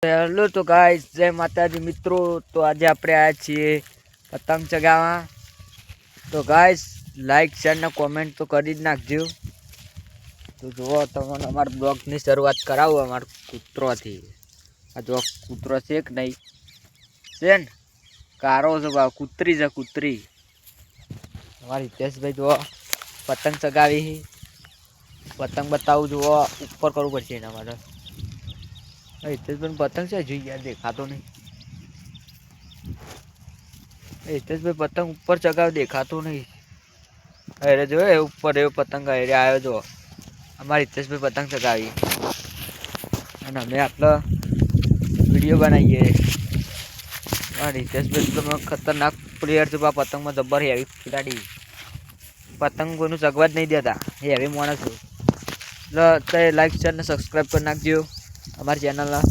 Hello તો guys, જય માતાજી મિત્રો. તો આજે આપણે આવ્યા છીએ પતંગ ચગાવવા. તો ગાઈસ, લાઈક શેર ને કોમેન્ટ તો કરી જ નાખજો. તો જુઓ, તમને અમારા બ્લોગની શરૂઆત કરાવો અમારા કૂતરોથી. આ જો કૂતરો છે કે નહીં છે ને, કારો છે ભાવ, કૂતરી છે કૂતરી. અમારા હિતેશભાઈ જુઓ પતંગ ચગાવી. પતંગ બતાવું જુઓ, ઉપર કરવું પડશે એના માટે. હિતેશભાઈ પતંગ છે જોઈ યાર, દેખાતો નહીં. હિતેશભાઈ પતંગ ઉપર ચગાવ, દેખાતો નહીં. અરે જો ઉપર એવો પતંગ અરે આવ્યો જો. અમારે હિતેશભાઈ પતંગ ચગાવી અને અમે આટલો વિડીયો બનાવીએ. અમારે હિતેશભાઈ તો ખતરનાક પ્લેયર છે. પતંગમાં જબર હેવી ખેલાડી. પતંગ કોઈનું ચગવા જ નહીં દેતા, હેવી માણસ. એટલે લાઈક શેર ને સબસ્ક્રાઈબ કરી નાખજો અમારી ચેનલના.